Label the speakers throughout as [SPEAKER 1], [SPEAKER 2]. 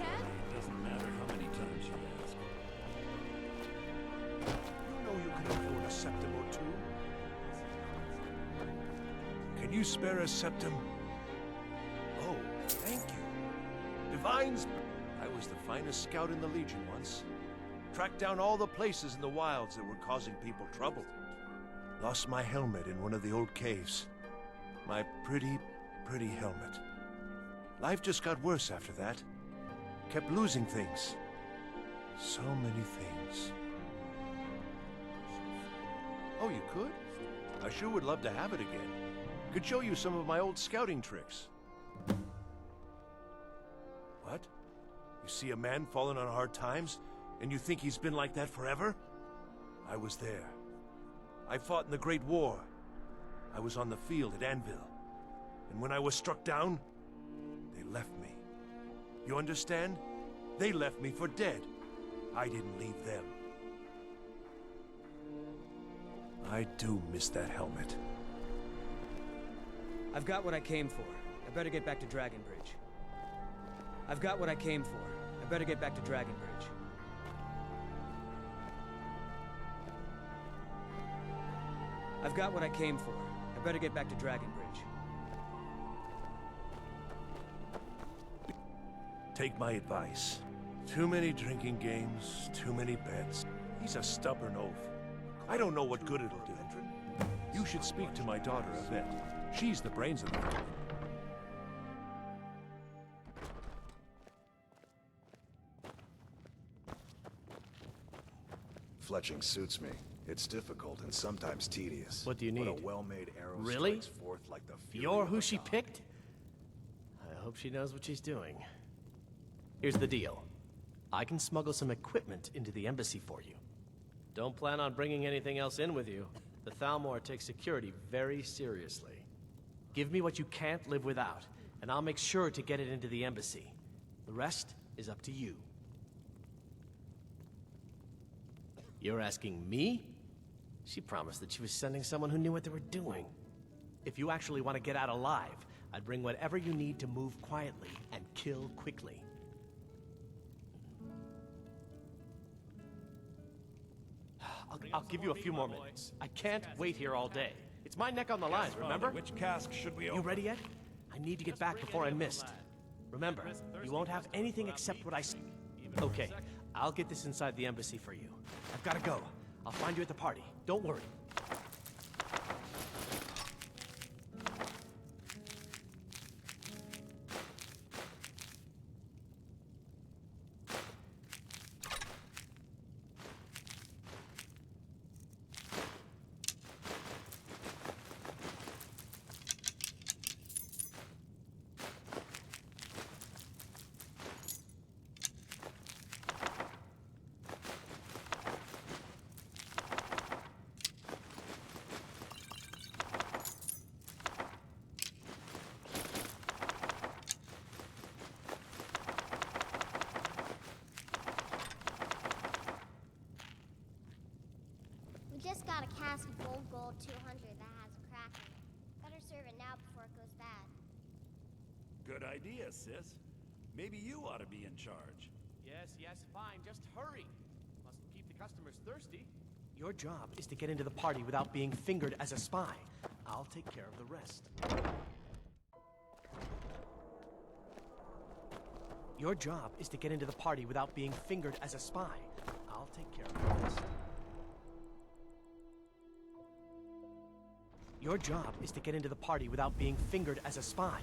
[SPEAKER 1] It doesn't matter how many times you ask.
[SPEAKER 2] You know you can afford a septim or two. Can you spare a septim? Oh, thank you. Divines, I was the finest scout in the Legion once. Tracked down all the places in the wilds that were causing people trouble. Lost my helmet in one of the old caves. My pretty, pretty helmet. Life just got worse after that. Kept losing things. So many things. Oh, you could? I sure would love to have it again. Could show you some of my old scouting tricks. What? You see a man falling on hard times, and you think he's been like that forever? I was there. I fought in the Great War. I was on the field at Anvil. And when I was struck down, they left me. You understand? They left me for dead. I didn't leave them. I do miss that helmet.
[SPEAKER 3] I've got what I came for. I better get back to Dragon Bridge. I've got what I came for. I better get back to Dragon Bridge. I've got what I came for. I better get back to Dragon Bridge.
[SPEAKER 2] Take my advice. Too many drinking games, too many bets. He's a stubborn oaf. I don't know what good it'll do. You should speak to my daughter, Yvette. She's the brains of it.
[SPEAKER 4] Fletching suits me. It's difficult and sometimes tedious.
[SPEAKER 5] What do you need?
[SPEAKER 4] But a well-made arrow
[SPEAKER 5] Really?
[SPEAKER 4] strikes forth like the fury
[SPEAKER 5] You're
[SPEAKER 4] of
[SPEAKER 5] who
[SPEAKER 4] a
[SPEAKER 5] she
[SPEAKER 4] god.
[SPEAKER 5] picked? I hope she knows what she's doing. Here's the deal. I can smuggle some equipment into the embassy for you. Don't plan on bringing anything else in with you. The Thalmor takes security very seriously. Give me what you can't live without, and I'll make sure to get it into the embassy. The rest is up to you. You're asking me? She promised that she was sending someone who knew what they were doing. If you actually want to get out alive, I'd bring whatever you need to move quietly and kill quickly. I'll give you a few more minutes. I can't wait here all day. It's my neck on the line, remember?
[SPEAKER 1] Which cask should we
[SPEAKER 5] You
[SPEAKER 1] open?
[SPEAKER 5] ready yet? I need to get back before I'm missed. Remember, you won't have anything except what I say. Okay, I'll get this inside the embassy for you. I've got to go. I'll find you at the party. Don't worry.
[SPEAKER 6] We just got a cask of old gold 200 that has a crack in it. Better serve it now before it goes bad.
[SPEAKER 1] Good idea, sis. Maybe you ought to be in charge.
[SPEAKER 5] Yes, fine. Just hurry. Must keep the customers thirsty. Your job is to get into the party without being fingered as a spy. I'll take care of the rest. Your job is to get into the party without being fingered as a spy. I'll take care of the rest. Your job is to get into the party without being fingered as a spy.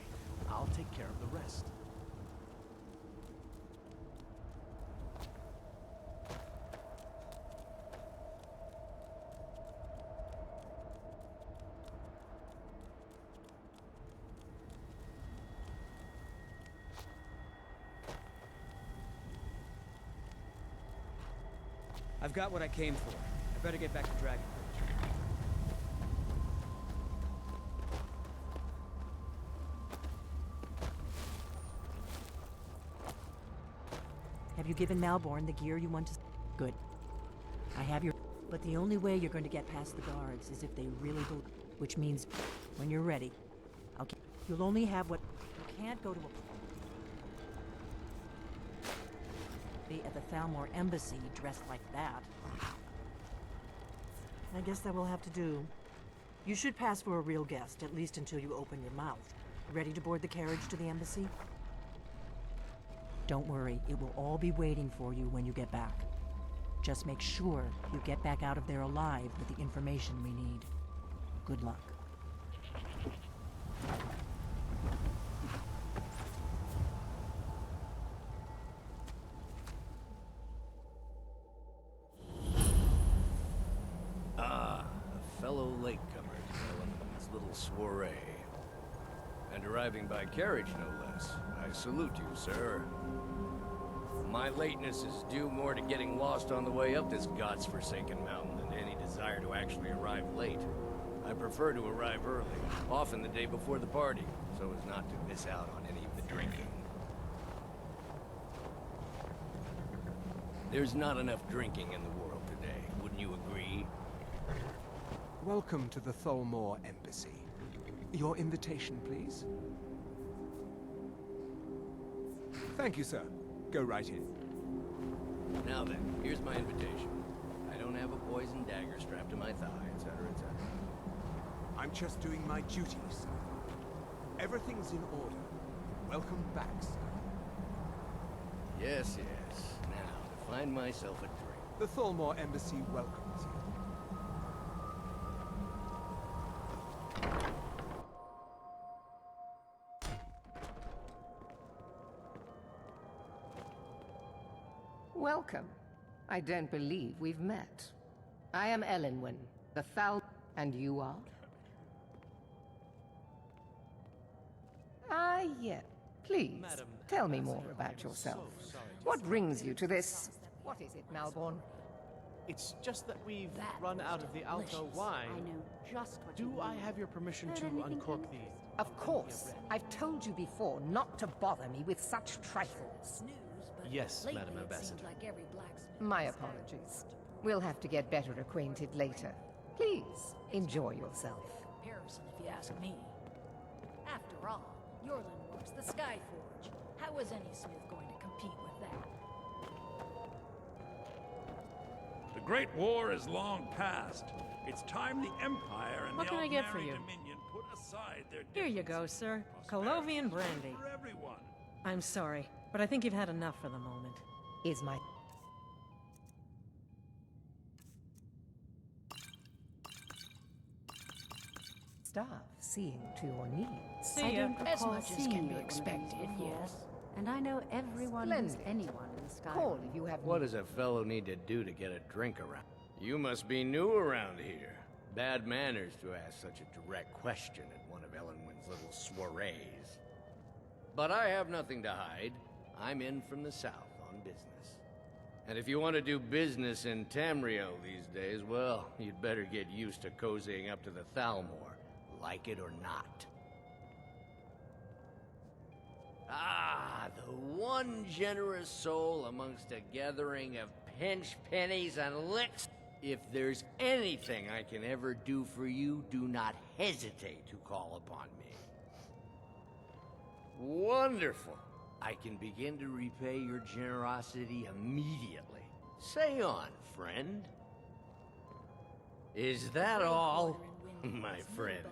[SPEAKER 5] I'll take care of the rest.
[SPEAKER 3] I've got what I came for. I better get back to Dragon Bridge.
[SPEAKER 7] Have you given Malborn the gear you want to... Good. I have your... But the only way you're going to get past the guards is if they really believe... Which means, when you're ready, I'll keep... You'll only have what... You can't go to a... be at the Thalmor Embassy dressed like that. I guess that will have to do. You should pass for a real guest, at least until you open your mouth. Ready to board the carriage to the embassy? Don't worry, it will all be waiting for you when you get back. Just make sure you get back out of there alive with the information we need. Good luck.
[SPEAKER 2] A fellow latecomer to Ellen's little soiree. And arriving by carriage, no less. I salute you, sir. My lateness is due more to getting lost on the way up this god's-forsaken mountain than any desire to actually arrive late. I prefer to arrive early, often the day before the party, so as not to miss out on any of the drinking. There's not enough drinking in the world today, wouldn't you agree?
[SPEAKER 8] Welcome to the Thalmor Embassy. Your invitation, please. Thank you, sir. Go right in.
[SPEAKER 2] Now then, here's my invitation. I don't have a poisoned dagger strapped to my thigh, etc., etc.
[SPEAKER 8] I'm just doing my duty, sir. Everything's in order. Welcome back, sir.
[SPEAKER 2] Yes, yes. Now, to find myself a drink.
[SPEAKER 8] The Thalmor Embassy welcomes you.
[SPEAKER 9] Welcome. I don't believe we've met. I am Elenwen, the and you are? Ah, yeah. Please,
[SPEAKER 5] Madam,
[SPEAKER 9] tell me more about yourself. What brings you to this? What is it, Malborn?
[SPEAKER 5] It's just that we've run out of the Alto wine.
[SPEAKER 10] I know just what
[SPEAKER 5] Do I have your permission to uncork the...
[SPEAKER 9] Of course. I've told you before not to bother me with such trifles.
[SPEAKER 5] Yes, Madam Ambassador.
[SPEAKER 9] My apologies. We'll have to get better acquainted later. Please, enjoy yourself.
[SPEAKER 10] Comparison, if you ask me. After all, Yorlin works the Skyforge. How was any smith going to compete with that?
[SPEAKER 1] The Great War is long past. It's time the Empire and
[SPEAKER 11] What
[SPEAKER 1] the
[SPEAKER 11] can I get for
[SPEAKER 1] Aldmeri
[SPEAKER 11] you?
[SPEAKER 1] Dominion put aside their
[SPEAKER 11] Here you go,
[SPEAKER 1] differences.
[SPEAKER 11] sir.
[SPEAKER 1] Prosperity
[SPEAKER 11] Colovian brandy.
[SPEAKER 1] for everyone.
[SPEAKER 11] I'm sorry, but I think you've had enough for the moment.
[SPEAKER 9] Is my... staff seeing to your needs?
[SPEAKER 11] See
[SPEAKER 10] I
[SPEAKER 11] ya.
[SPEAKER 10] don't
[SPEAKER 12] As
[SPEAKER 10] recall
[SPEAKER 12] much as
[SPEAKER 10] seeing
[SPEAKER 12] can
[SPEAKER 10] you
[SPEAKER 12] be
[SPEAKER 10] at one of these
[SPEAKER 12] expected,
[SPEAKER 10] before.
[SPEAKER 12] yes. And I know everyone who's
[SPEAKER 9] Splendid.
[SPEAKER 12] anyone in Skyrim.
[SPEAKER 9] Call if you have
[SPEAKER 2] What
[SPEAKER 9] needs.
[SPEAKER 2] does a fellow need to do to get a drink around? You must be new around here. Bad manners to ask such a direct question at one of Ellenwin's little soirees. But I have nothing to hide. I'm in from the south on business. And if you want to do business in Tamriel these days, well, you'd better get used to cozying up to the Thalmor, like it or not. Ah, the one generous soul amongst a gathering of pinch pennies and licks. If there's anything I can ever do for you, do not hesitate to call upon me. Wonderful. I can begin to repay your generosity immediately. Say on, friend. Is that all? My friend,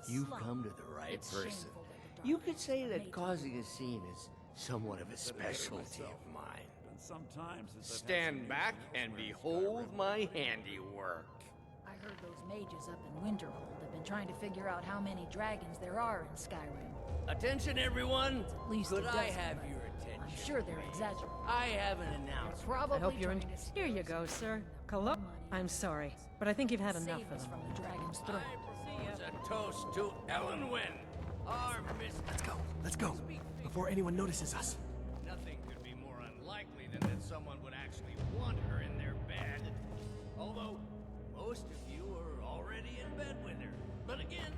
[SPEAKER 2] you've come to the right person. You could say that causing a scene is somewhat of a specialty of mine.
[SPEAKER 1] And sometimes it's
[SPEAKER 2] Stand back and behold my handiwork.
[SPEAKER 10] I heard those mages up in Winterhold have been trying to figure out how many dragons there are in Skyrim.
[SPEAKER 2] Attention, everyone!
[SPEAKER 10] At least
[SPEAKER 2] Could
[SPEAKER 10] a
[SPEAKER 2] I
[SPEAKER 10] dozen,
[SPEAKER 2] have
[SPEAKER 10] but
[SPEAKER 2] your attention?
[SPEAKER 10] I'm sure they're exaggerating.
[SPEAKER 2] I have an announcement.
[SPEAKER 10] Probably
[SPEAKER 11] I hope you're in...
[SPEAKER 10] trying to
[SPEAKER 11] Here you go, sir. I'm sorry, but I think you've had enough
[SPEAKER 10] save
[SPEAKER 11] for
[SPEAKER 10] us
[SPEAKER 11] the
[SPEAKER 10] from
[SPEAKER 11] moment.
[SPEAKER 10] the dragon's throat.
[SPEAKER 2] It's a toast to Ellenwin, our mistress.
[SPEAKER 5] Let's go, before anyone notices us.
[SPEAKER 2] Nothing could be more unlikely than that someone would actually want her in their bed. Although, most of you are already in bed with her. But again,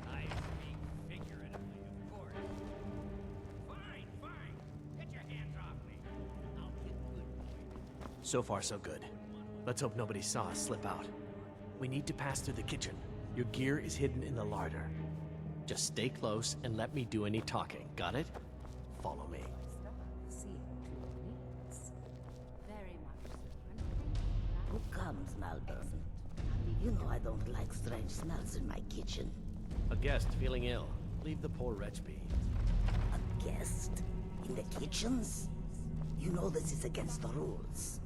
[SPEAKER 2] I speak figuratively, of course. Fine, fine. Get your hands off me. I'll get good for you.
[SPEAKER 5] So far, so good. Let's hope nobody saw us slip out. We need to pass through the kitchen. Your gear is hidden in the larder. Just stay close and let me do any talking. Got it? Follow me.
[SPEAKER 9] Staff seeing to your needs.
[SPEAKER 13] Who comes, Malburn? You know I don't like strange smells in my kitchen.
[SPEAKER 5] A guest feeling ill. Leave the poor wretch be.
[SPEAKER 13] A guest? In the kitchens? You know this is against the rules.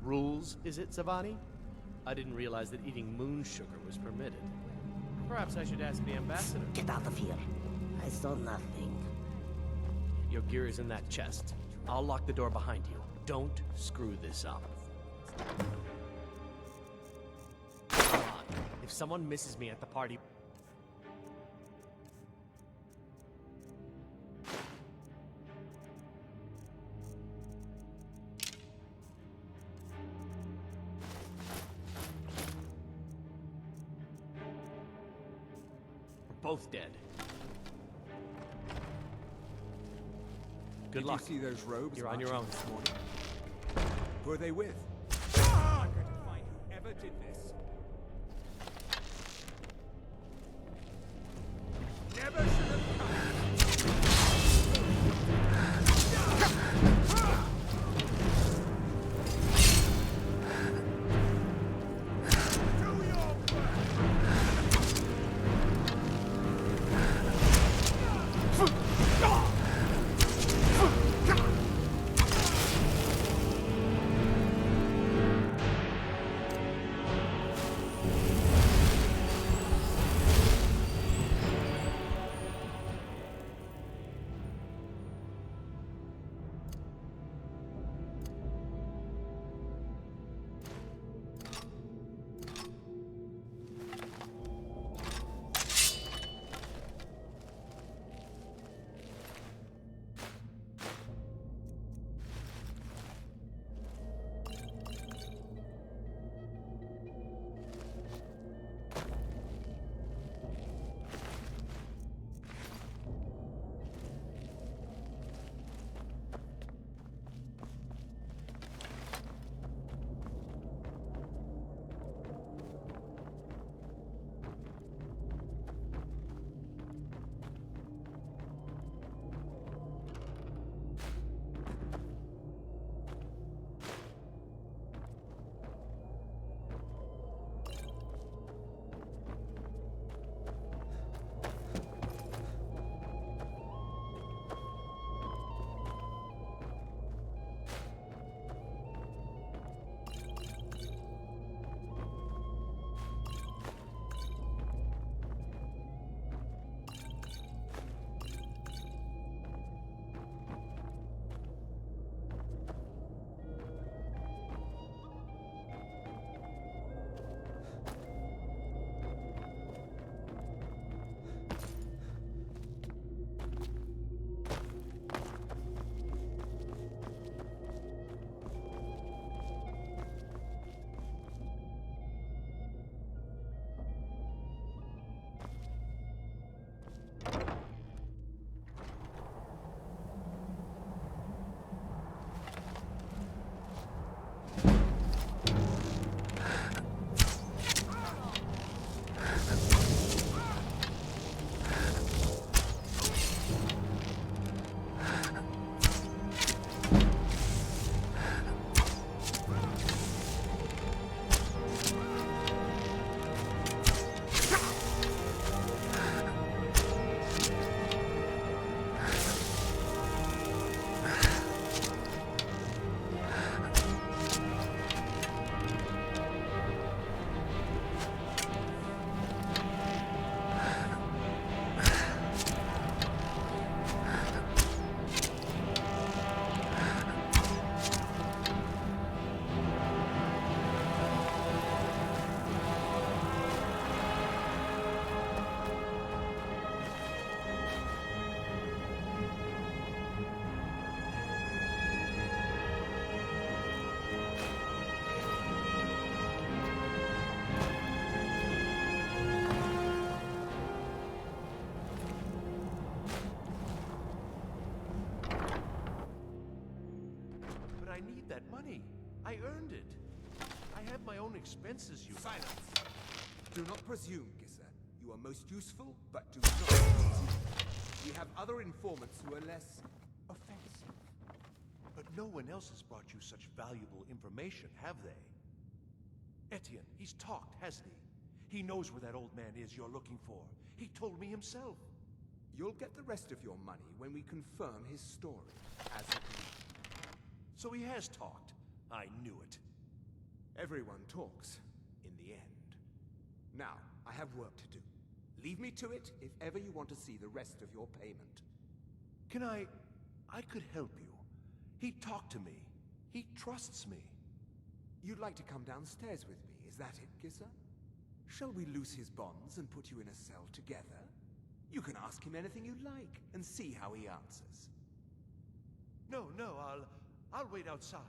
[SPEAKER 5] Rules, is it, Savani? I didn't realize that eating moon sugar was permitted. Perhaps I should ask the ambassador.
[SPEAKER 13] Get out of here. I saw nothing.
[SPEAKER 5] Your gear is in that chest. I'll lock the door behind you. Don't screw this up. Come on. If someone misses me at the party... We're both dead. Good luck.
[SPEAKER 8] Did you see those robes?
[SPEAKER 5] You're on your own.
[SPEAKER 8] This morning? Who are they with? Ah, I'm going to find whoever did this. Never should have
[SPEAKER 2] I need that money. I earned it. I have my own expenses, you...
[SPEAKER 8] Silence! Do not presume, Gisser. You are most useful, but do not... We have other informants who are less... offensive.
[SPEAKER 2] But no one else has brought you such valuable information, have they? Etienne, he's talked, hasn't he? He knows where that old man is you're looking for. He told me himself.
[SPEAKER 8] You'll get the rest of your money when we confirm his story, as agreed.
[SPEAKER 2] So he has talked. I knew it.
[SPEAKER 8] Everyone talks, in the end. Now, I have work to do. Leave me to it if ever you want to see the rest of your payment.
[SPEAKER 2] Can I could help you. He talked to me. He trusts me.
[SPEAKER 8] You'd like to come downstairs with me, is that it, Gissa? Shall we loose his bonds and put you in a cell together? You can ask him anything you like and see how he answers.
[SPEAKER 2] No, I'll wait outside.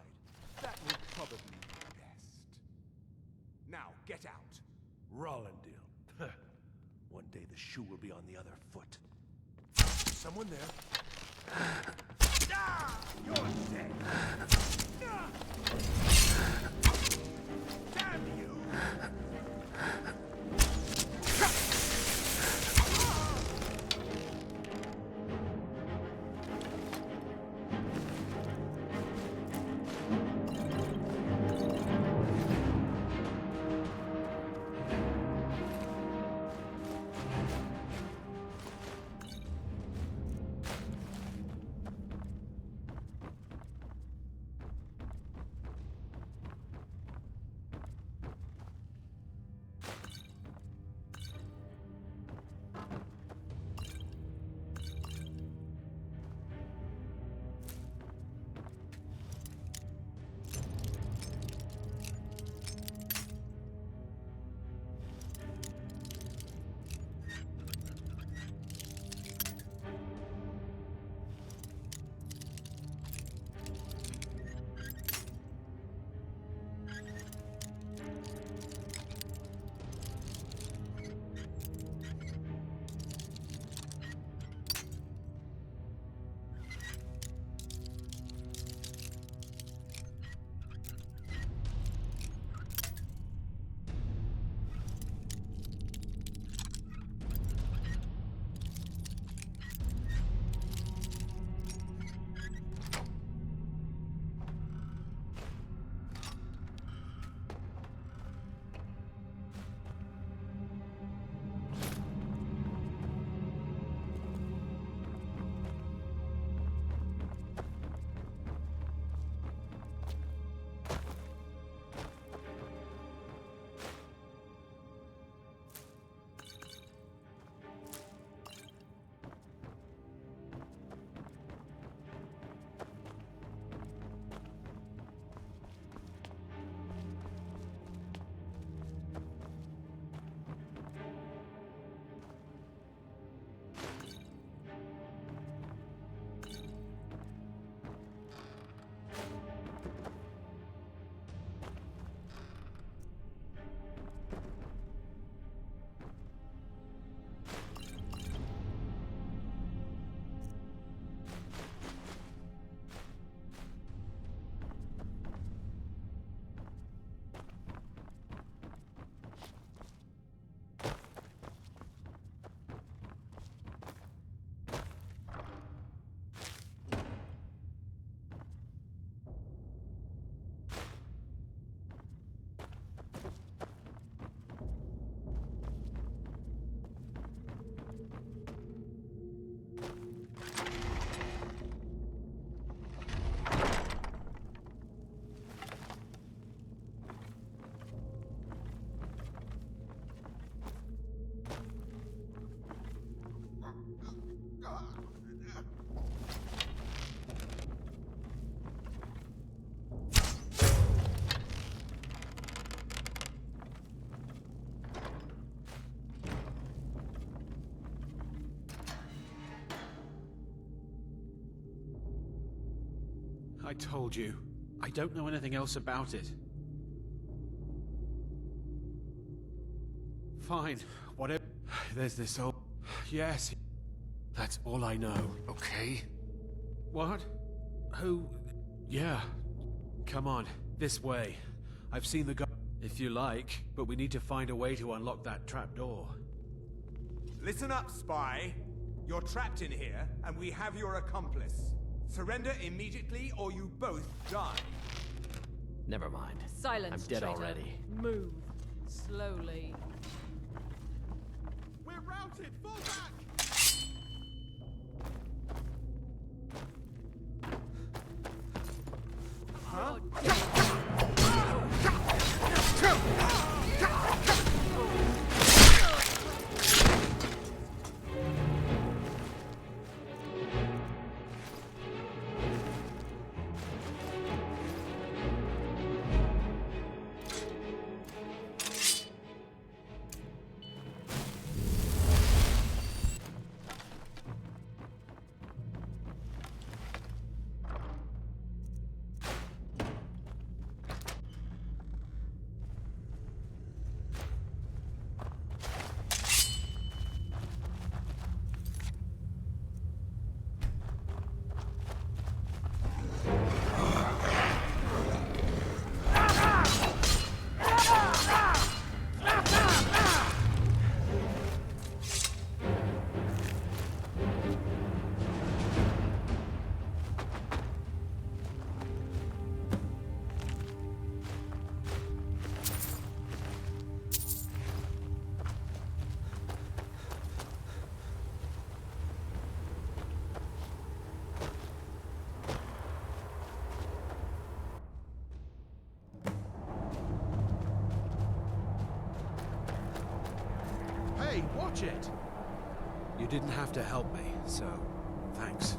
[SPEAKER 2] That would probably be best.
[SPEAKER 8] Now, get out.
[SPEAKER 2] Rollendale. One day the shoe will be on the other foot. Someone there.
[SPEAKER 8] Ah! You're dead! Ah! Damn you!
[SPEAKER 14] I told you. I don't know anything else about it. Fine, whatever. There's this old... Yes. That's all I know, okay? What? Who? Yeah. Come on, this way. I've seen the guy. If you like, but we need to find a way to unlock that trapdoor.
[SPEAKER 8] Listen up, spy. You're trapped in here, and we have your accomplice. Surrender immediately, or you both die.
[SPEAKER 5] Never mind.
[SPEAKER 10] Silence,
[SPEAKER 5] I'm dead
[SPEAKER 10] traitor.
[SPEAKER 5] already.
[SPEAKER 10] Move. Slowly.
[SPEAKER 14] We're routed! Fall back!
[SPEAKER 2] Hey, watch it!
[SPEAKER 14] You didn't have to help me, so thanks.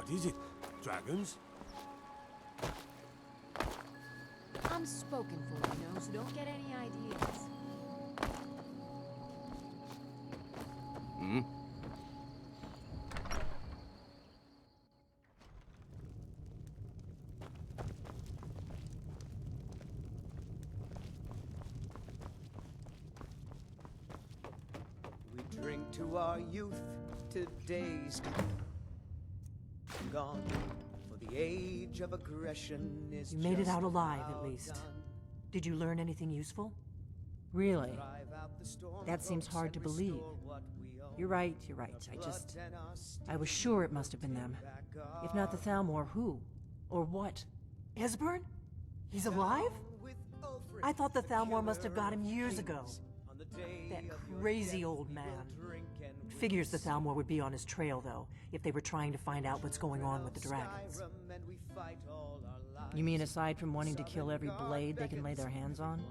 [SPEAKER 2] What is it? Dragons?
[SPEAKER 12] I'm spoken for, you know, so don't get any ideas.
[SPEAKER 5] Hmm?
[SPEAKER 3] We drink to our youth, today's gone. For the age of aggression is
[SPEAKER 7] You made it
[SPEAKER 3] just
[SPEAKER 7] out alive, at
[SPEAKER 3] about
[SPEAKER 7] least.
[SPEAKER 3] done.
[SPEAKER 7] Did you learn anything useful? Really?
[SPEAKER 3] Drive out the storm
[SPEAKER 7] That seems hard to
[SPEAKER 3] and
[SPEAKER 7] believe.
[SPEAKER 3] restore what we own.
[SPEAKER 7] You're right. I was sure it must have been them. If not the Thalmor, who? Or what? Esbern? He's alive? I thought the Thalmor must have got him years ago. That crazy old man. Figures the Thalmor would be on his trail, though, if they were trying to find out what's going on with the dragons. You mean aside from wanting to kill every blade they can lay their hands on?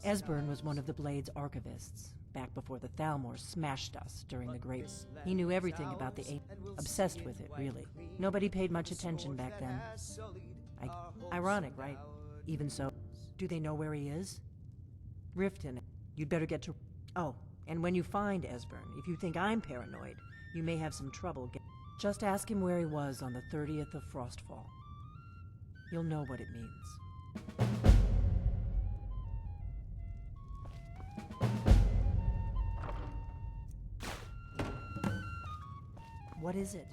[SPEAKER 7] Esbern was one of the Blade's archivists, back before the Thalmor smashed us during the Great... He knew everything about the ape, obsessed with it, really. Nobody paid much attention back then. Ironic, right? Even so, do they know where he is? Riften, you'd better get to... Oh, and when you find Esbern, if you think I'm paranoid, you may have some trouble Just ask him where he was on the 30th of Frostfall. You'll know what it means. What is it?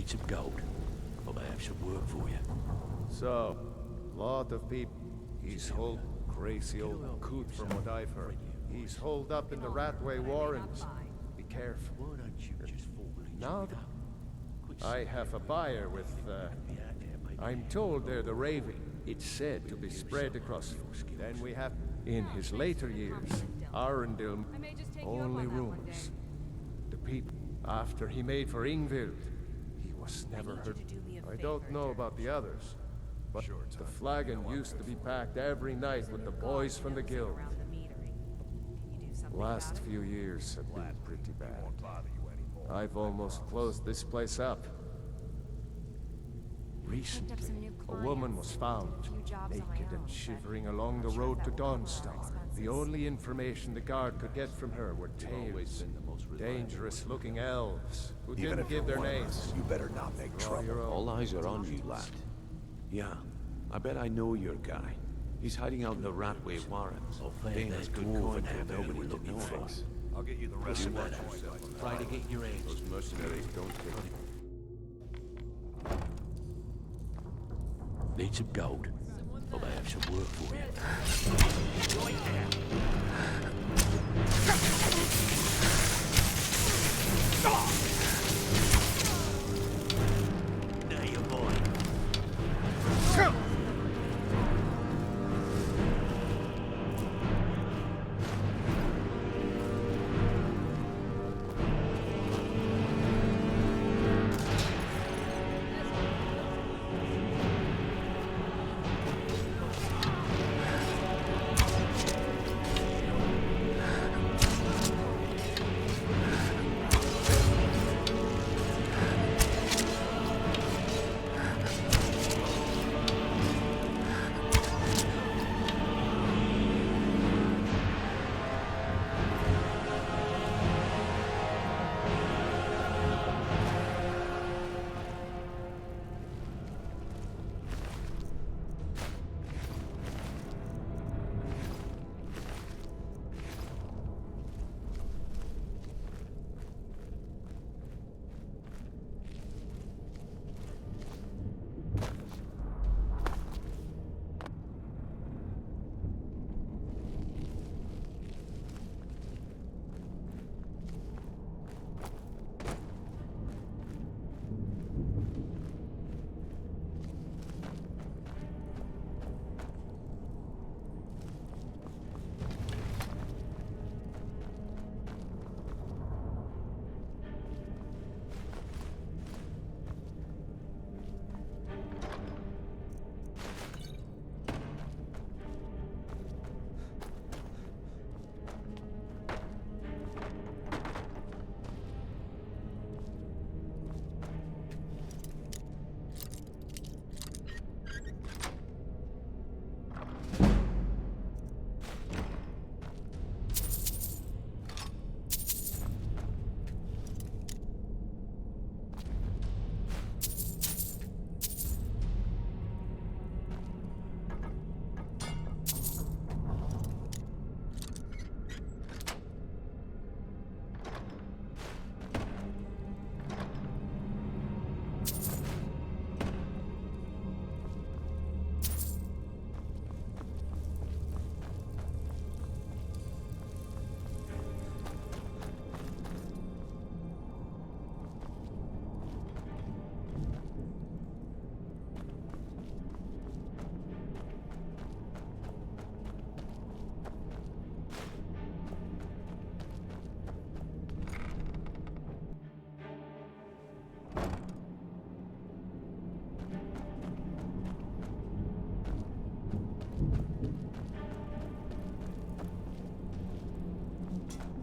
[SPEAKER 15] Need some gold. But I have some work for you.
[SPEAKER 16] So, lot of people. He's holed crazy old coot from what I've heard. He's holed up in the Ratway Warrens. Be careful.
[SPEAKER 15] Why don't you just fall in
[SPEAKER 16] Now I have a buyer with, I'm told they're the Raven. It's said to be spread across. Then we have, in his later years, Arundel, only rumors. The people, after he made for Ingvild, he was never heard. I don't know about the others, but the flagon used to be packed every night with the boys from the guild. Last few years have been pretty bad. I've almost closed this place up. Recently, a woman was found, naked and shivering along the road to Dawnstar. The only information the guard could get from her were tales. Dangerous-looking elves who didn't give their names.
[SPEAKER 4] You better not make trouble.
[SPEAKER 15] All eyes are on you, lad. Yeah, I bet I know your guy. He's hiding out in the Ratway Warrens. Being as good coin for nobody to know us.
[SPEAKER 2] I'll get you the rest of that.
[SPEAKER 15] Try to get your eggs.
[SPEAKER 16] Those mercenaries don't take it.
[SPEAKER 15] Need some gold. But I have some work for you. Right there. Now you boy.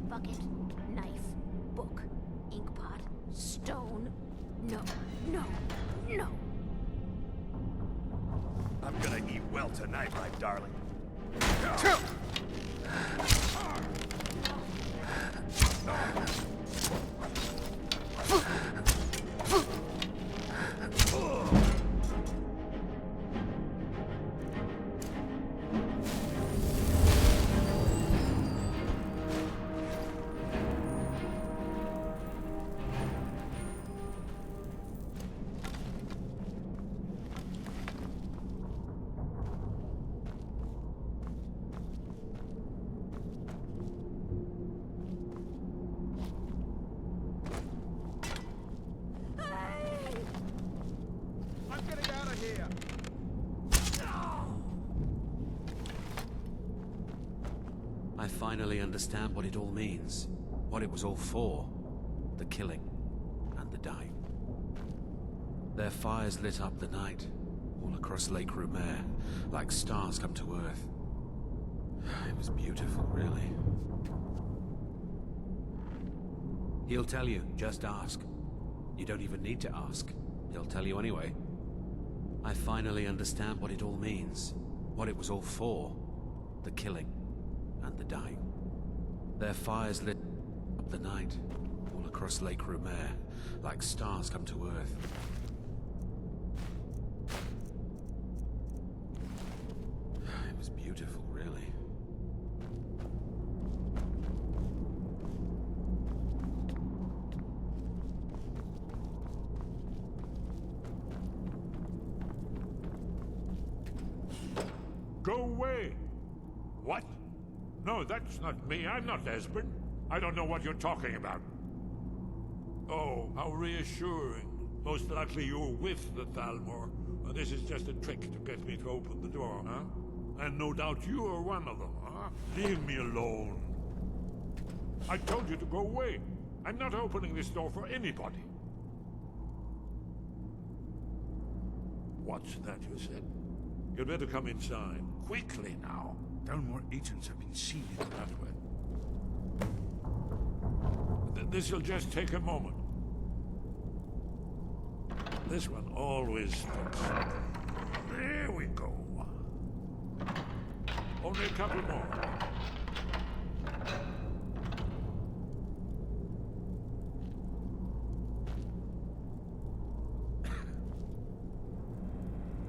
[SPEAKER 12] Bucket, knife, book, inkpot, stone. No, no, no.
[SPEAKER 2] I'm gonna eat well tonight, my darling.
[SPEAKER 14] finally understand what it all means. What it was all for. The killing and the dying. Their fires lit up the night, all across Lake Rumer, like stars come to Earth. It was beautiful, really. He'll tell you, just ask. You don't even need to ask. He'll tell you anyway. I finally understand what it all means. What it was all for. The killing and the dying. Their fires lit up the night, all across Lake Rumer, like stars come to Earth. It was beautiful, really.
[SPEAKER 1] Go away! What? No, that's not me. I'm not Esbern. I don't know what you're talking about. Oh, how reassuring. Most likely you're with the Thalmor. Or this is just a trick to get me to open the door, huh? And no doubt you're one of them, huh? Leave me alone. I told you to go away. I'm not opening this door for anybody. What's that you said? You'd better come inside. Quickly now.
[SPEAKER 17] Thalmor agents have been seen in
[SPEAKER 1] that way. This'll just take a moment. This one always sticks. There we go. Only a couple more.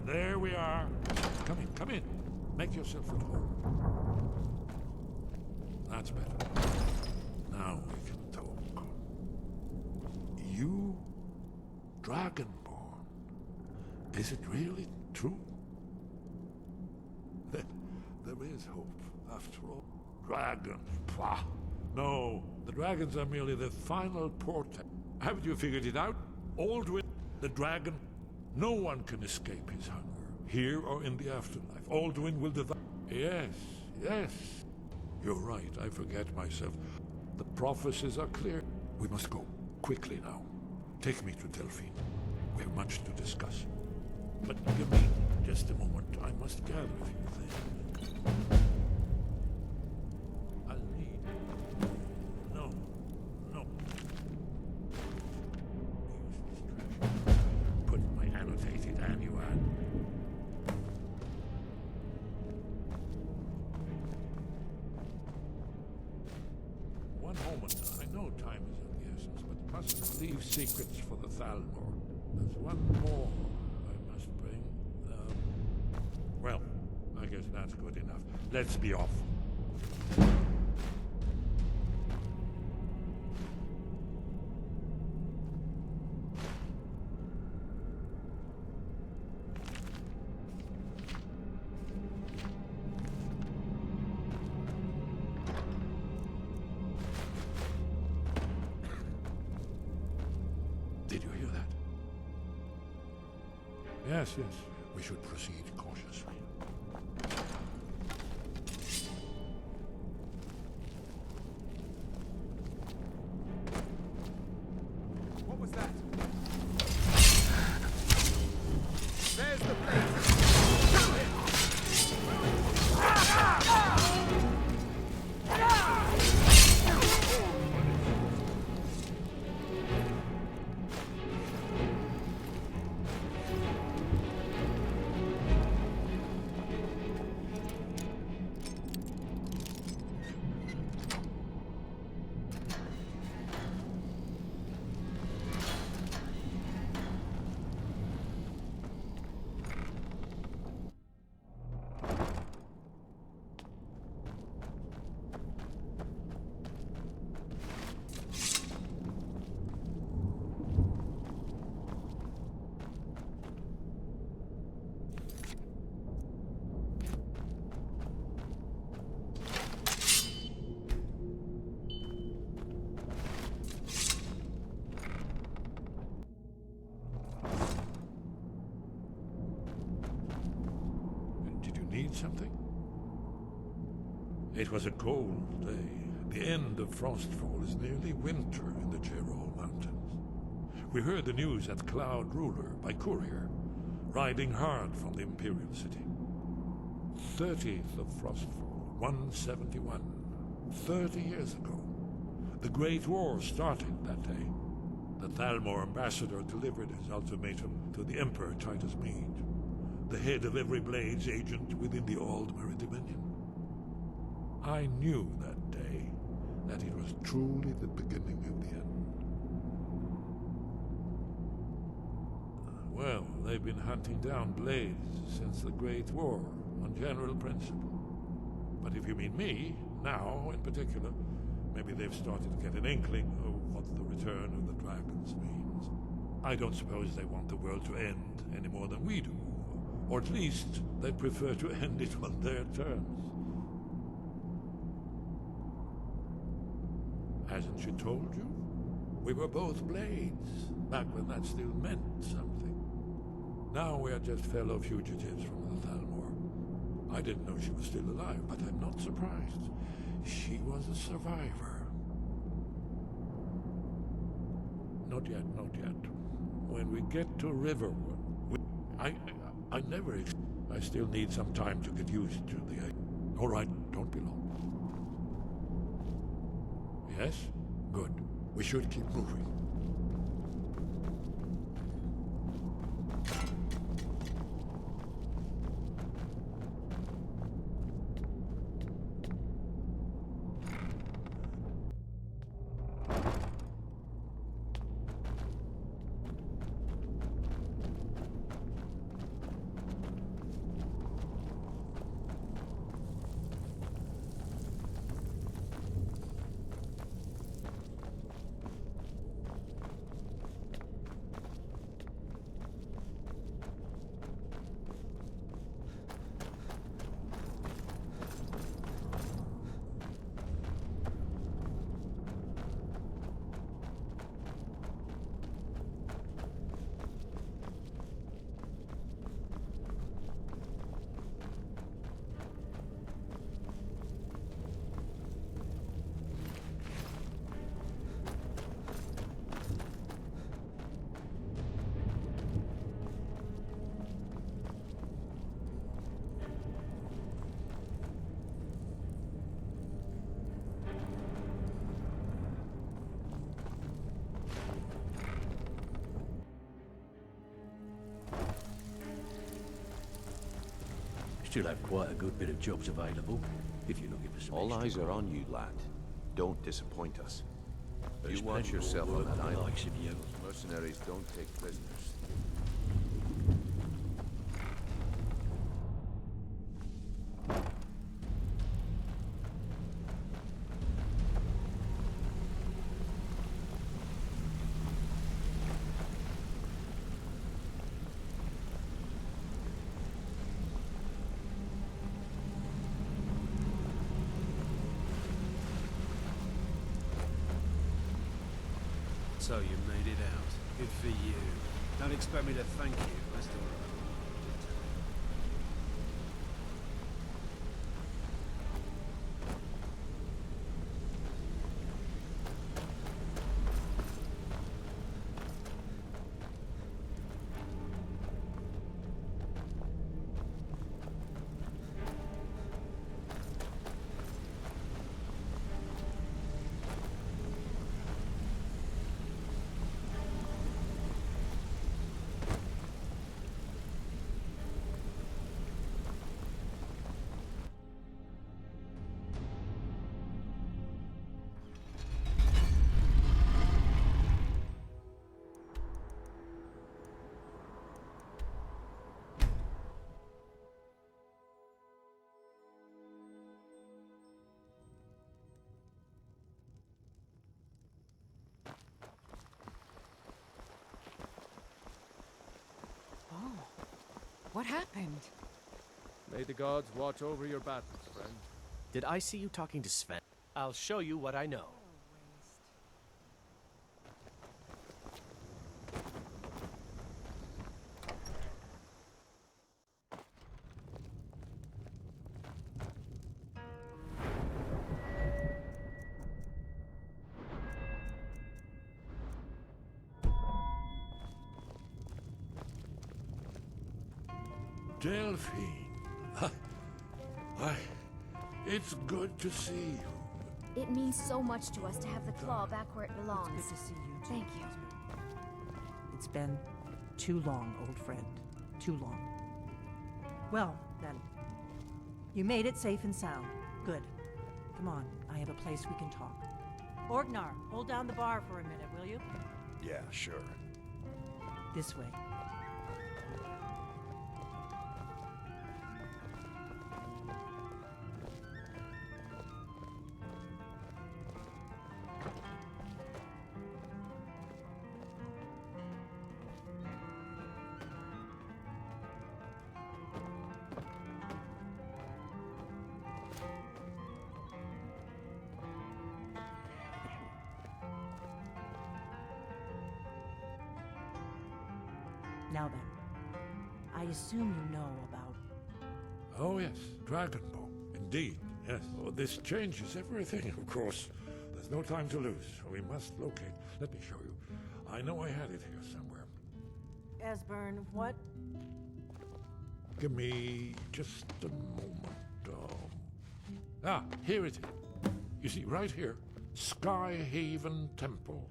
[SPEAKER 1] There we are. Come in, come in. Make yourself at home. That's better. Now we can talk. You, Dragonborn, is it really true? There is hope, after all. Dragons, pah. No, the dragons are merely the final portent. Haven't you figured it out? Aldwin, the dragon, no one can escape his hunger, here or in the afterlife. Aldwin will devour. Yes, yes. You're right, I forget myself. The prophecies are clear. We must go, quickly now. Take me to Delphine. We have much to discuss. But give me just a moment. I must gather a few things. I'll need... No. Use this treasure. Put my annotated annual. One moment. I know time is of the essence, but must leave secrets for the Thalmor. There's one more I must bring. Well, I guess that's good enough. Let's be off. Did you hear that? Yes, yes. We should proceed cautiously.
[SPEAKER 8] What was that? There's the place. Need something?
[SPEAKER 1] It was a cold day. The end of Frostfall is nearly winter in the Tyrol Mountains. We heard the news at Cloud Ruler by courier, riding hard from the Imperial City. 30th of Frostfall, 171. 30 years ago. The Great War started that day. The Thalmor ambassador delivered his ultimatum to the Emperor Titus Mede, the head of every Blades agent within the Aldmeri Dominion. I knew that day that it was truly the beginning of the end. Well, they've been hunting down Blades since the Great War, on general principle. But if you mean me, now in particular, maybe they've started to get an inkling of what the return of the dragons means. I don't suppose they want the world to end any more than we do. Or at least they prefer to end it on their terms. Hasn't she told you? We were both Blades, back when that still meant something. Now we are just fellow fugitives from the Thalmor. I didn't know she was still alive, but I'm not surprised. She was a survivor. Not yet, not yet. When we get to Riverwood, I still need some time to get used to the... All right, don't be long. Yes? Good. We should keep moving.
[SPEAKER 18] Still have quite a good bit of jobs available, if you're looking for some
[SPEAKER 15] All
[SPEAKER 18] extra
[SPEAKER 15] eyes are
[SPEAKER 18] grub.
[SPEAKER 15] on you, lad. Don't disappoint us.
[SPEAKER 18] There's
[SPEAKER 15] You want
[SPEAKER 18] plenty more
[SPEAKER 15] yourself on
[SPEAKER 18] work
[SPEAKER 15] that
[SPEAKER 18] than the
[SPEAKER 15] island.
[SPEAKER 18] likes of you.
[SPEAKER 15] Mercenaries don't take prisoners.
[SPEAKER 14] So you made it out. Good for you. Don't expect me to thank you, rest of the road.
[SPEAKER 12] What happened?
[SPEAKER 16] May the gods watch over your battles, friend.
[SPEAKER 5] Did I see you talking to Sven? I'll show you what I know.
[SPEAKER 1] Delphine. It's good to see you.
[SPEAKER 12] It means so much to us to have the claw back where it belongs.
[SPEAKER 7] It's good to see you, too.
[SPEAKER 12] Thank you.
[SPEAKER 7] It's been too long, old friend. Too long. Well, then. You made it safe and sound. Good. Come on, I have a place we can talk. Orgnar, hold down the bar for a minute, will you?
[SPEAKER 4] Yeah, sure.
[SPEAKER 7] This way. Now then, I assume you know about...
[SPEAKER 1] Oh yes, Dragonbow. Indeed, yes. Oh, this changes everything, of course. There's no time to lose. We must locate. Let me show you. I know I had it here somewhere.
[SPEAKER 7] Esbern, what?
[SPEAKER 1] Give me just a moment. Here it is. You see, right here, Skyhaven Temple.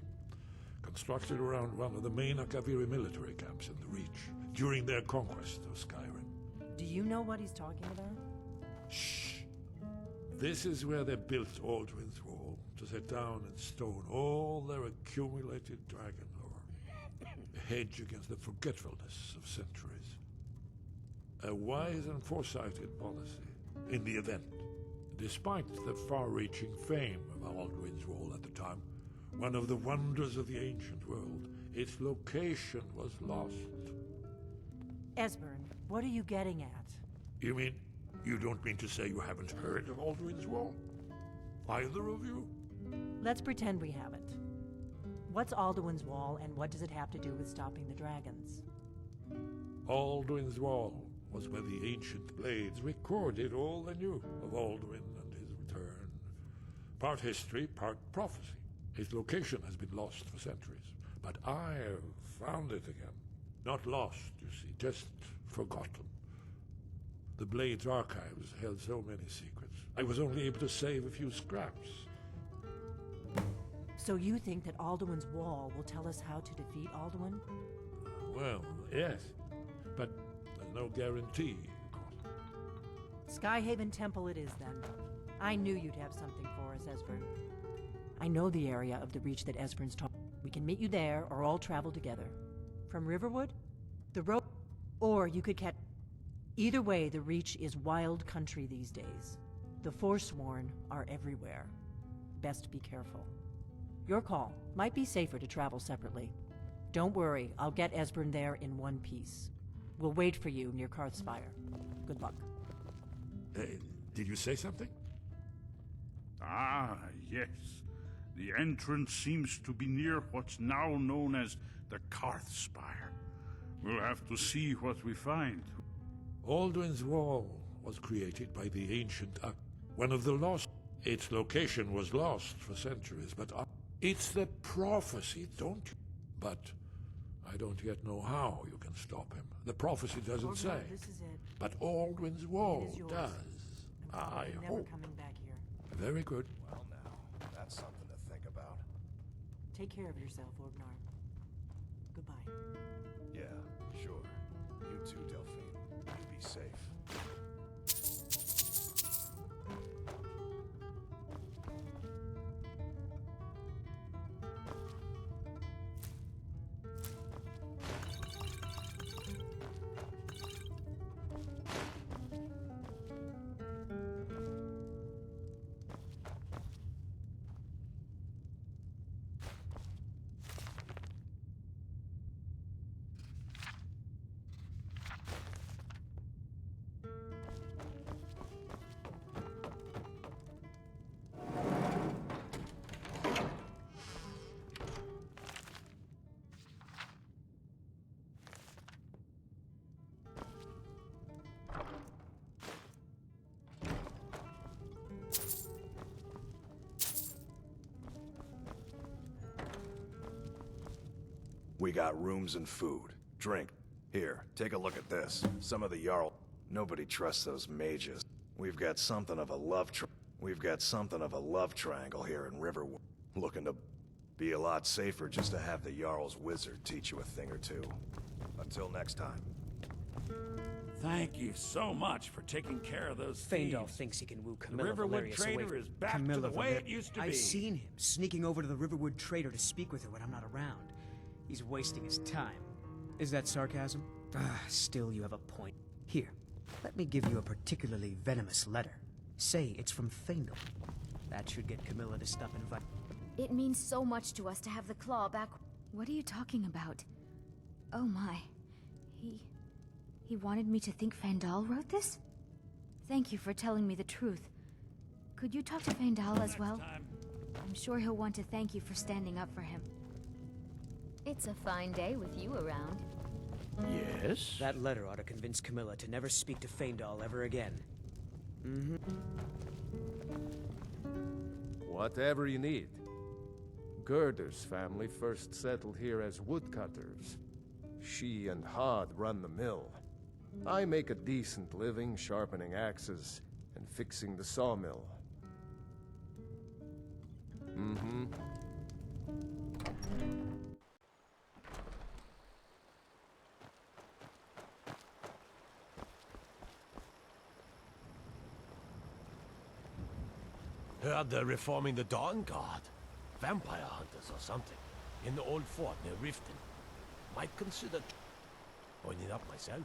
[SPEAKER 1] Constructed around one of the main Akaviri military camps in the Reach during their conquest of Skyrim.
[SPEAKER 7] Do you know what he's talking about?
[SPEAKER 1] Shh! This is where they built Aldrin's Wall, to set down in stone all their accumulated dragon lore. A hedge against the forgetfulness of centuries. A wise and foresighted policy in the event. Despite the far-reaching fame of Aldrin's Wall at the time, one of the wonders of the ancient world, its location was lost.
[SPEAKER 7] Esbern, what are you getting at?
[SPEAKER 1] You mean, you don't mean to say you haven't heard of Aldrin's Wall? Either of you?
[SPEAKER 7] Let's pretend we haven't. What's Alduin's Wall, and what does it have to do with stopping the dragons?
[SPEAKER 1] Alduin's Wall was where the ancient blades recorded all they knew of Alduin and his return. Part history, part prophecy. Its location has been lost for centuries, but I have found it again. Not lost, you see, just forgotten. The Blade's archives held so many secrets. I was only able to save a few scraps.
[SPEAKER 7] So you think that Alduin's Wall will tell us how to defeat Alduin?
[SPEAKER 1] Well, yes, but there's no guarantee, of course.
[SPEAKER 7] Skyhaven Temple it is, then. I knew you'd have something for us, Esbern. I know the area of the Reach that Esbern's talking. We can meet you there, or all travel together. From Riverwood? The road... Or you could catch... Either way, the Reach is wild country these days. The Forsworn are everywhere. Best be careful. Your call. Might be safer to travel separately. Don't worry, I'll get Esbern there in one piece. We'll wait for you near Karthspire. Good luck.
[SPEAKER 1] Did you say something?
[SPEAKER 17] Ah, yes. The entrance seems to be near what's now known as the Karthspire. We'll have to see what we find.
[SPEAKER 1] Alduin's Wall was created by the ancient one of the lost. Its location was lost for centuries, but it's the prophecy, don't you? But I don't yet know how you can stop him. The prophecy doesn't say.
[SPEAKER 7] This is it.
[SPEAKER 1] But Alduin's Wall does. I
[SPEAKER 7] Never
[SPEAKER 1] hope.
[SPEAKER 7] coming back here.
[SPEAKER 1] Very good.
[SPEAKER 4] Well now, that's something to think about.
[SPEAKER 7] Take care of yourself, Orgnar. Goodbye.
[SPEAKER 4] Yeah, sure. You too, Delphine. You be safe. We got rooms and food. Drink. Here, take a look at this. Some of the Jarl... Nobody trusts those mages. We've got something of a love triangle here in Riverwood. Looking to be a lot safer just to have the Jarl's wizard teach you a thing or two. Until next time.
[SPEAKER 19] Thank you so much for taking care of those thieves.
[SPEAKER 3] Feindal thinks he can woo Camilla
[SPEAKER 19] The Riverwood
[SPEAKER 3] Valerius away
[SPEAKER 19] Trader
[SPEAKER 3] from
[SPEAKER 19] is back
[SPEAKER 3] Camilla
[SPEAKER 19] to the way
[SPEAKER 3] Valerius.
[SPEAKER 19] it used to be.
[SPEAKER 3] I've seen him sneaking over to the Riverwood Trader to speak with her when I'm not around. He's wasting his time. Is that sarcasm? Still, you have a point. Here, let me give you a particularly venomous letter. Say it's from Feindal. That should get Camilla to stop inviting.
[SPEAKER 20] It means so much to us to have the claw back. What are you talking about? Oh my. He wanted me to think Feindal wrote this? Thank you for telling me the truth. Could you talk to Feindal as well? I'm sure he'll want to thank you for standing up for him. It's a fine day with you around.
[SPEAKER 5] Yes?
[SPEAKER 3] That letter ought to convince Camilla to never speak to Feindal ever again. Mm-hmm.
[SPEAKER 16] Whatever you need. Gerder's family first settled here as woodcutters. She and Hod run the mill. I make a decent living sharpening axes and fixing the sawmill. Mm-hmm.
[SPEAKER 2] Heard they're reforming the Dawn Guard. Vampire hunters or something. In the old fort near Riften. Might consider joining up myself.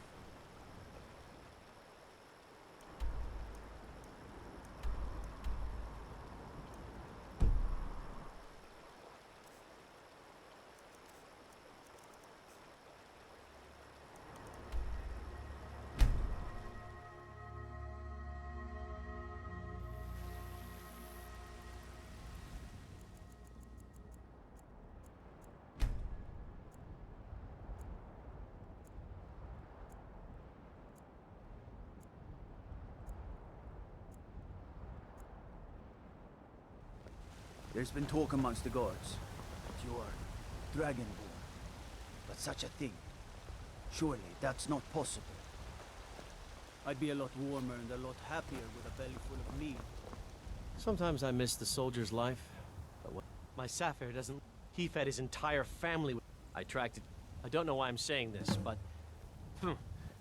[SPEAKER 21] There's been talk amongst the guards that you are Dragonborn. But such a thing, surely that's not possible. I'd be a lot warmer and a lot happier with a belly full of meat.
[SPEAKER 5] Sometimes I miss the soldier's life. But when my Sapphire doesn't... He fed his entire family with... I tracked it. I don't know why I'm saying this, but...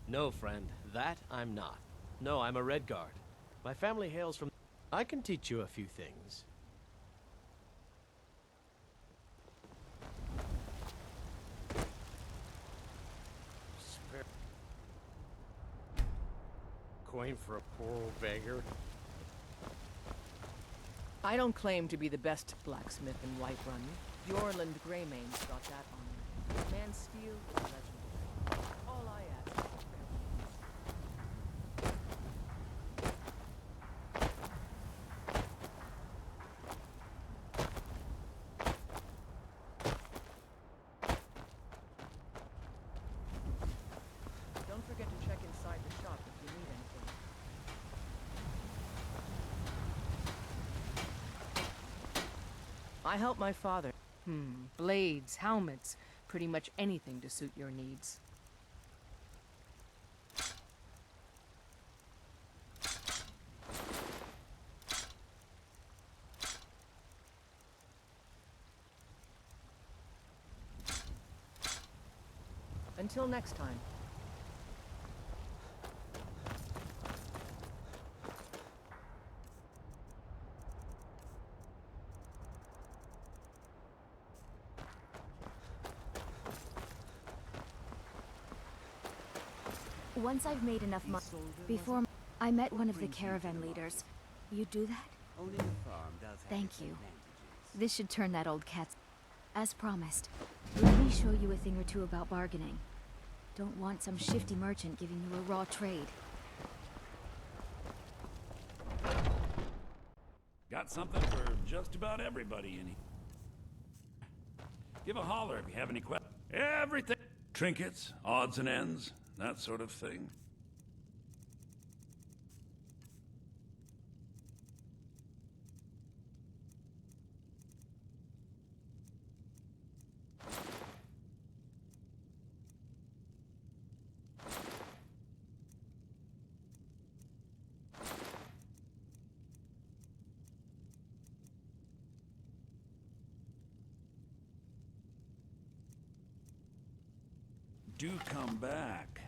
[SPEAKER 5] No, friend. That I'm not. No, I'm a Redguard. My family hails from... I can teach you a few things. Coin for a poor old beggar.
[SPEAKER 22] I don't claim to be the best blacksmith in Whiterun. Bjorland Greymane's got that on me. Man's steel is legendary. All I ask is don't forget to check inside the shop if you need anything. I help my father. Blades, helmets, pretty much anything to suit your needs. Until next time.
[SPEAKER 20] Once I've made enough money, before I met one of the caravan leaders. You do that?
[SPEAKER 21] Only the farm does have
[SPEAKER 20] Thank
[SPEAKER 21] its
[SPEAKER 20] you.
[SPEAKER 21] advantages.
[SPEAKER 20] This should turn that old cat. As promised, let me show you a thing or two about bargaining. Don't want some shifty merchant giving you a raw trade.
[SPEAKER 19] Got something for just about everybody in here. Give a holler if you have any questions. Everything. Trinkets, odds and ends, that sort of thing. Do come back.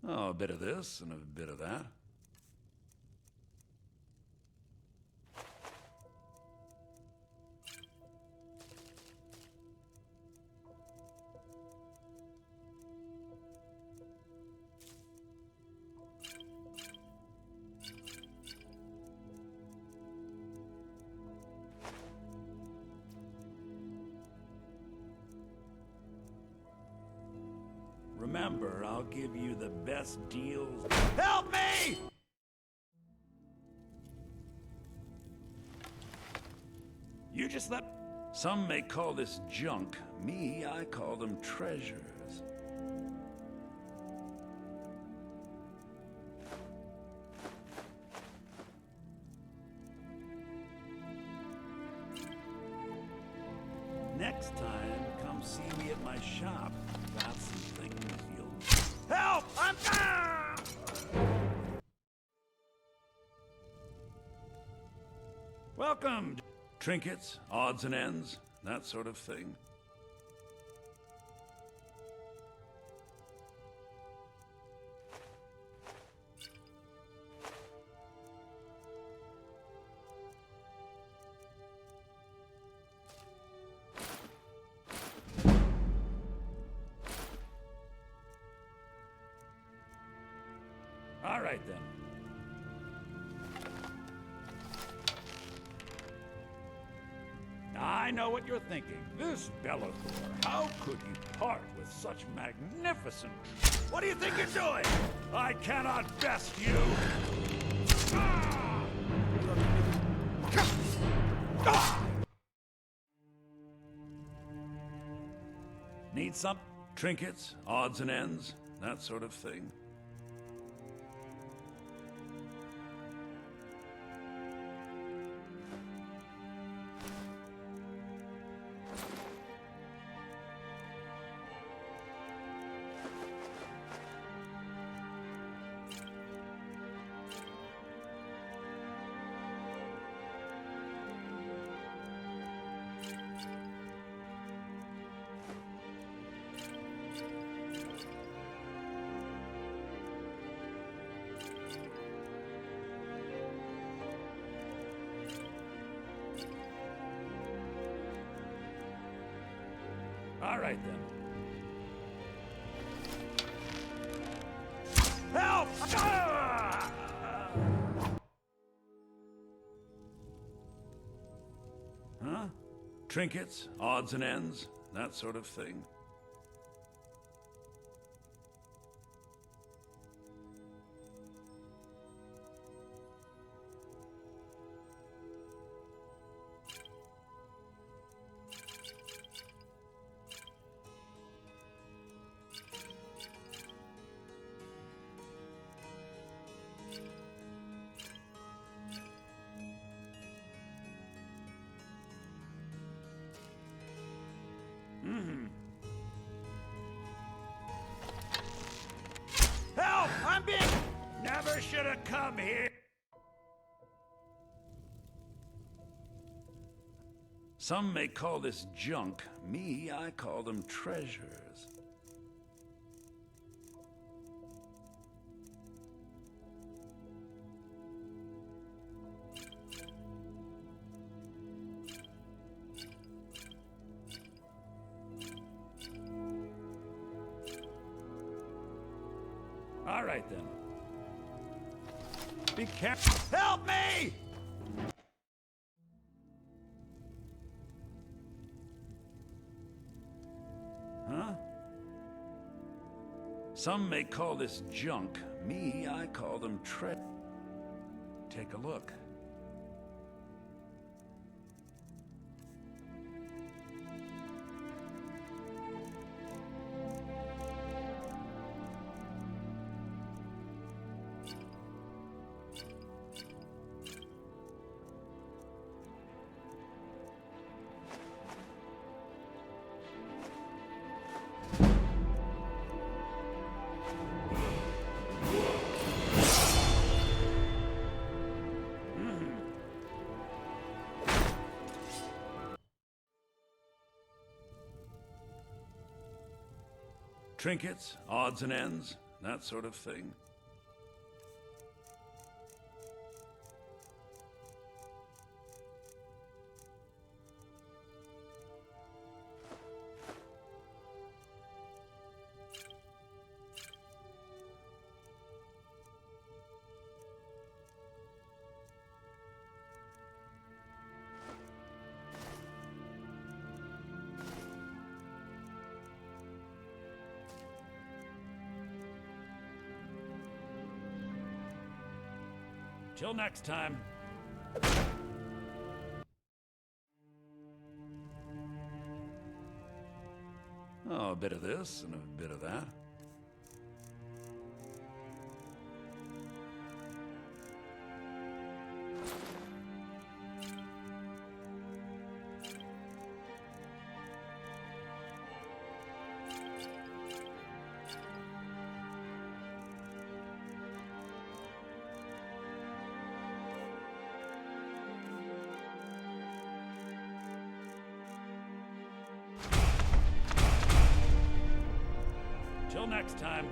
[SPEAKER 19] Oh, a bit of this and a bit of that. Remember, I'll give you the best deals. Help me! You just let... Some may call this junk. Me, I call them treasures. Next time, come see me at my shop. Got some things you'll... Help! I'm... Ah! Welcome. Trinkets, odds and ends, that sort of thing. All right, then. I know what you're thinking. This Bellathor, how could he part with such magnificent... What do you think you're doing? I cannot best you! Ah! Ah! Need some trinkets, odds and ends, that sort of thing. All right, then. Help! Ah! Huh? Trinkets, odds and ends, that sort of thing. Help! I'm being... Never should have come here! Some may call this junk. Me, I call them treasures. All right, then. Be careful. Help me! Huh? Some may call this junk. Me, I call them Take a look. Trinkets, odds and ends, that sort of thing. Till next time. Oh, a bit of this and a bit of that. Till next time.